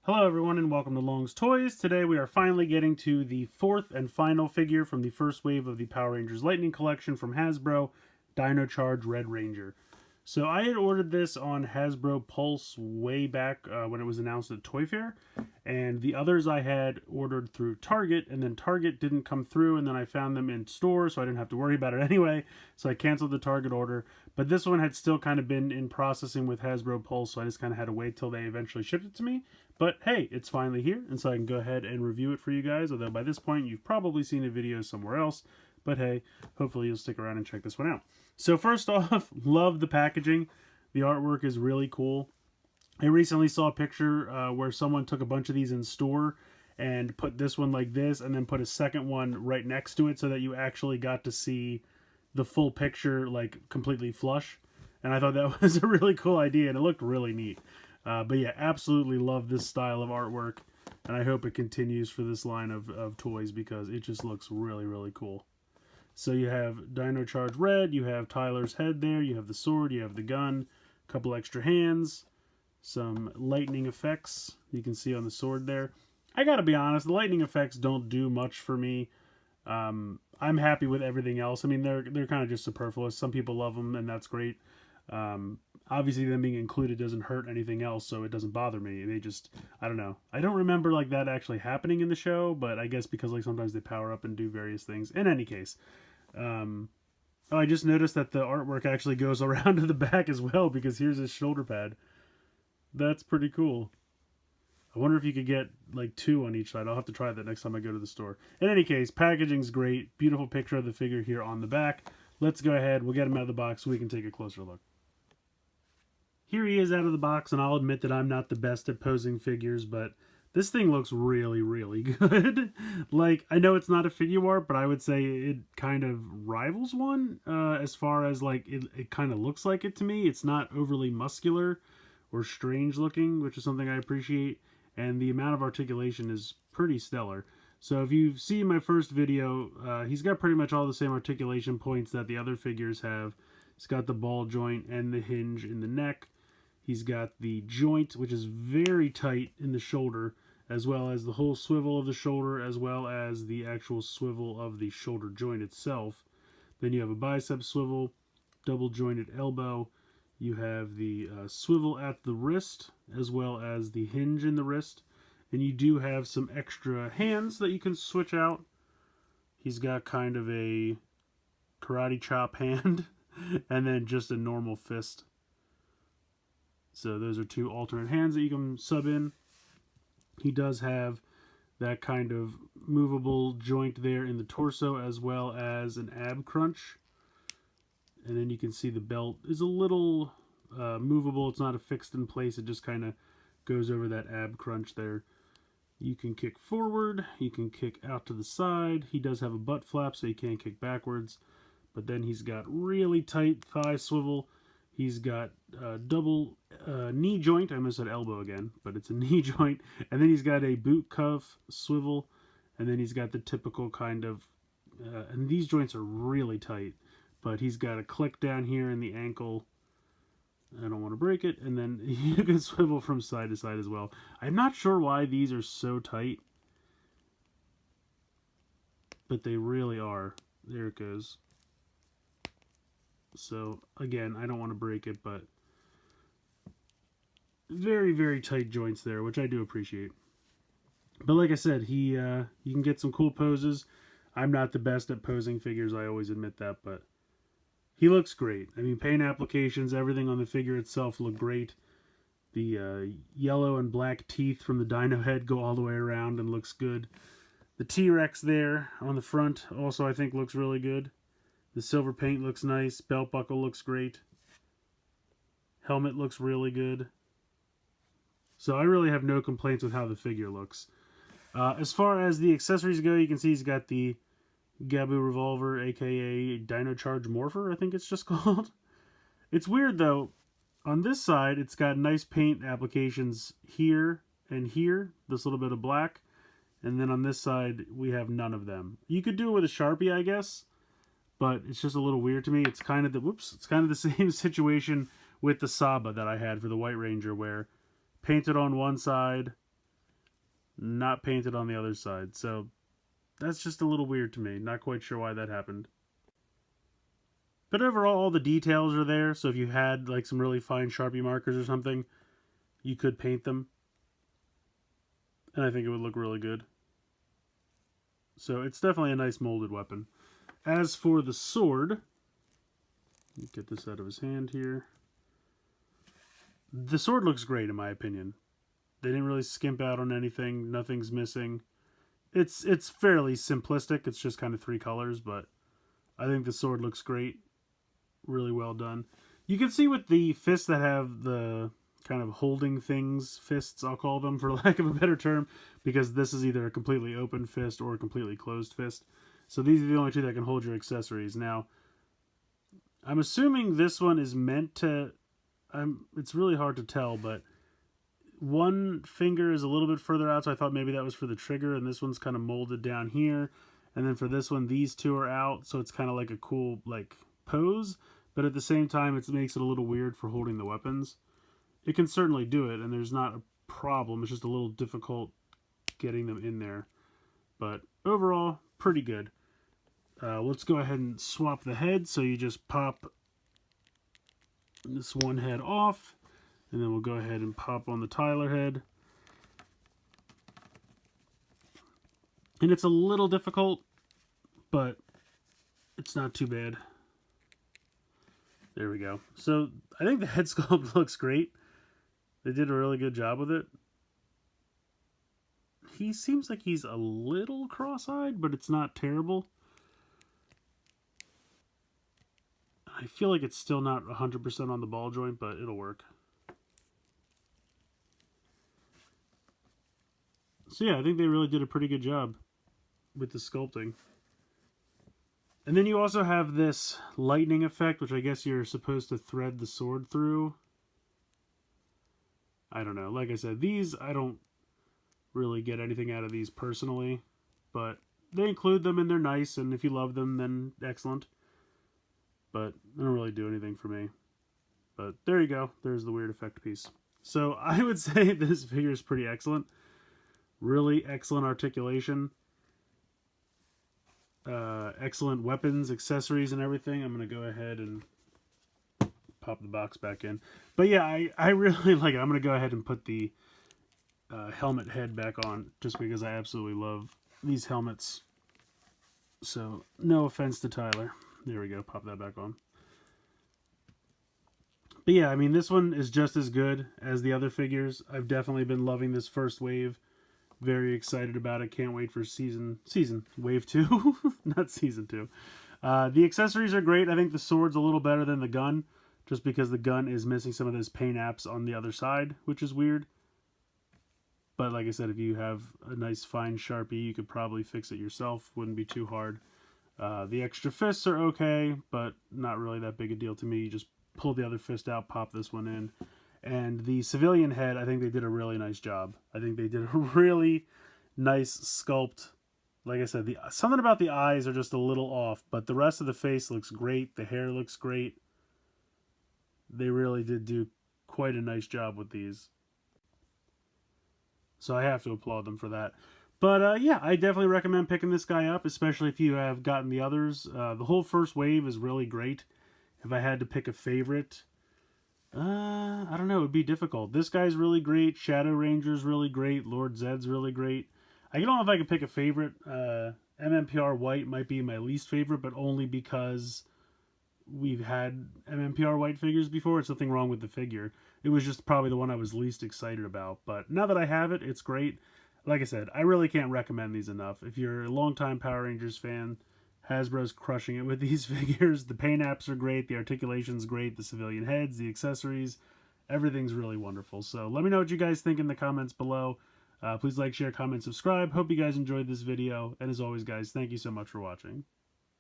Hello everyone and welcome to Long's Toys. Today we are finally getting to the fourth and final figure from the first wave of the Power Rangers Lightning Collection from Hasbro, Dino Charge Red Ranger. So I had ordered this on Hasbro Pulse way back when it was announced at Toy Fair, and the others I had ordered through Target, and then Target didn't come through, and then I found them in store, so I didn't have to worry about it anyway, so I canceled the Target order. But this one had still kind of been in processing with Hasbro Pulse, so I just kind of had to wait till they eventually shipped it to me. But hey, it's finally here, and so I can go ahead and review it for you guys, although by this point you've probably seen a video somewhere else. But hey, hopefully you'll stick around and check this one out. So first off, love the packaging. The artwork is really cool. I recently saw a picture where someone took a bunch of these in store and put this one like this, and then put a second one right next to it so that you actually got to see the full picture like completely flush. And I thought that was a really cool idea, and it looked really neat. But yeah, absolutely love this style of artwork, and I hope it continues for this line of toys because it just looks really, really cool. So you have Dino Charge Red, you have Tyler's head there, you have the sword, you have the gun, a couple extra hands, some lightning effects you can see on the sword there. I gotta be honest, the lightning effects don't do much for me. I'm happy with everything else. I mean, they're kind of just superfluous. Some people love them, and that's great. Obviously them being included doesn't hurt anything else, so it doesn't bother me. They just, I don't know. I don't remember like that actually happening in the show, but I guess because like sometimes they power up and do various things. In any case, oh, I just noticed that the artwork actually goes around to the back as well, because here's his shoulder pad. That's pretty cool. I wonder if you could get like two on each side. I'll have to try that next time I go to the store. In any case, packaging's great. Beautiful picture of the figure here on the back. Let's go ahead. We'll get him out of the box so we can take a closer look. Here he is out of the box, and I'll admit that I'm not the best at posing figures, but this thing looks really, really good. Like, I know it's not a figure art, but I would say it kind of rivals one as far as, like, it kind of looks like it to me. It's not overly muscular or strange looking, which is something I appreciate, and the amount of articulation is pretty stellar. So if you've seen my first video, he's got pretty much all the same articulation points that the other figures have. He's got the ball joint and the hinge in the neck. He's got the joint, which is very tight in the shoulder, as well as the whole swivel of the shoulder, as well as the actual swivel of the shoulder joint itself. Then you have a bicep swivel, double jointed elbow. You have the swivel at the wrist, as well as the hinge in the wrist. And you do have some extra hands that you can switch out. He's got kind of a karate chop hand, and then just a normal fist. So those are two alternate hands that you can sub in. He does have that kind of movable joint there in the torso, as well as an ab crunch. And then you can see the belt is a little movable. It's not affixed in place. It just kind of goes over that ab crunch there. You can kick forward. You can kick out to the side. He does have a butt flap, so he can't kick backwards. But then he's got really tight thigh swivel. He's got double knee joint. I almost said elbow again, but it's a knee joint. And then he's got a boot cuff swivel. And then he's got the typical kind of... and these joints are really tight. But he's got a click down here in the ankle. I don't want to break it. And then you can swivel from side to side as well. I'm not sure why these are so tight. But they really are. There it goes. So, again, I don't want to break it, but very, very tight joints there, which I do appreciate. But like I said, you can get some cool poses. I'm not the best at posing figures, I always admit that, but he looks great. I mean, paint applications, everything on the figure itself look great. The yellow and black teeth from the dino head go all the way around and looks good. The T-Rex there on the front also I think looks really good. The silver paint looks nice. Belt buckle looks great. Helmet looks really good. So I really have no complaints with how the figure looks. As far as the accessories go, you can see he's got the Gabu revolver, aka Dino Charge Morpher, I think it's just called. It's weird though. On this side, it's got nice paint applications here and here. This little bit of black. And then on this side, we have none of them. You could do it with a Sharpie, I guess. But it's just a little weird to me. It's kind of the same situation with the Saba that I had for the White Ranger, where painted on one side, not painted on the other side. So that's just a little weird to me. Not quite sure why that happened. But overall, all the details are there. So if you had like some really fine Sharpie markers or something, you could paint them. And I think it would look really good. So it's definitely a nice molded weapon. As for the sword, get this out of his hand here. The sword looks great in my opinion. They didn't really skimp out on anything. Nothing's missing. It's fairly simplistic. It's just kind of 3 colors, but I think the sword looks great. Really well done. You can see with the fists that have the kind of holding things, fists I'll call them for lack of a better term, because this is either a completely open fist or a completely closed fist. So these are the only two that can hold your accessories. Now, I'm assuming this one is meant to... it's really hard to tell, but one finger is a little bit further out, so I thought maybe that was for the trigger, and this one's kind of molded down here. And then for this one, these two are out, so it's kind of like a cool like pose, but at the same time, it makes it a little weird for holding the weapons. It can certainly do it, and there's not a problem. It's just a little difficult getting them in there. But overall, pretty good. Let's go ahead and swap the head. So you just pop this one head off, and then we'll go ahead and pop on the Tyler head. And it's a little difficult, but it's not too bad. There we go. So I think the head sculpt looks great. They did a really good job with it. He seems like he's a little cross-eyed, but it's not terrible. I feel like it's still not 100% on the ball joint, but it'll work. So yeah, I think they really did a pretty good job with the sculpting. And then you also have this lightning effect, which I guess you're supposed to thread the sword through. I don't know. Like I said, these, I don't really get anything out of these personally, but they include them and they're nice, and if you love them, then excellent. But they don't really do anything for me. But there you go. There's the weird effect piece. So I would say this figure is pretty excellent. Really excellent articulation. Excellent weapons, accessories, and everything. I'm going to go ahead and pop the box back in. But yeah, I really like it. I'm going to go ahead and put the helmet head back on just because I absolutely love these helmets. So no offense to Tyler. There we go. Pop that back on. But yeah, I mean, this one is just as good as the other figures. I've definitely been loving this first wave. Very excited about it. Can't wait for wave 2, not season 2. The accessories are great. I think the sword's a little better than the gun, just because the gun is missing some of those paint apps on the other side, which is weird. But like I said, if you have a nice fine Sharpie, you could probably fix it yourself. Wouldn't be too hard. The extra fists are okay, but not really that big a deal to me. You just pull the other fist out, pop this one in. And the civilian head, I think they did a really nice job. I think they did a really nice sculpt. Like I said, something about the eyes are just a little off, but the rest of the face looks great. The hair looks great. They really did do quite a nice job with these. So I have to applaud them for that. But yeah, I definitely recommend picking this guy up, especially if you have gotten the others. The whole first wave is really great. If I had to pick a favorite, I don't know, it would be difficult. This guy's really great. Shadow Ranger's really great. Lord Zed's really great. I don't know if I could pick a favorite. MMPR White might be my least favorite, but only because we've had MMPR White figures before. It's nothing wrong with the figure. It was just probably the one I was least excited about. But now that I have it, it's great. Like I said, I really can't recommend these enough. If you're a longtime Power Rangers fan, Hasbro's crushing it with these figures. The paint apps are great. The articulation's great. The civilian heads, the accessories, everything's really wonderful. So let me know what you guys think in the comments below. Please like, share, comment, subscribe. Hope you guys enjoyed this video. And as always, guys, thank you so much for watching.